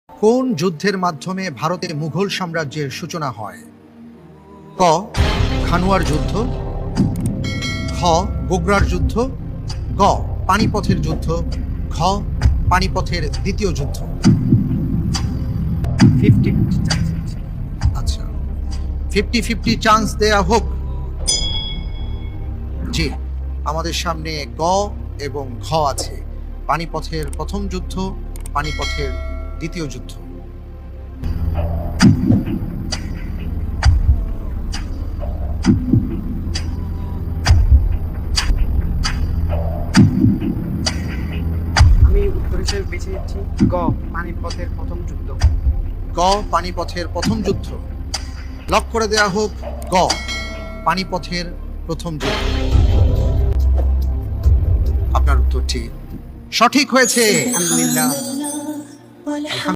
কোন যুদ্ধের মাধ্যমে ভারতের মুঘল সাম্রাজ্যের সূচনা হয়? ক. খানুয়ার যুদ্ধ, খ. গোগরার যুদ্ধ, গ. পানিপথের যুদ্ধ, ঘ. পানিপথের দ্বিতীয় যুদ্ধ। 50-50 চান্স আছে। আচ্ছা, 50-50 চান্স দেয়া হোক। জি, আমাদের সামনে গ এবং ঘ আছে। পানিপথের প্রথম যুদ্ধ, পানিপথের দ্বিতীয় যুদ্ধ। আমি উত্তর হিসেবে বেছে নিচ্ছি গ, পানিপথের প্রথম যুদ্ধ। গ. পানিপথের প্রথম যুদ্ধ। লক করে দেয়া হোক গ. পানিপথের প্রথম যুদ্ধ। আপনার উত্তরটি সঠিক হয়েছে। আলহামদুলিল্লাহ।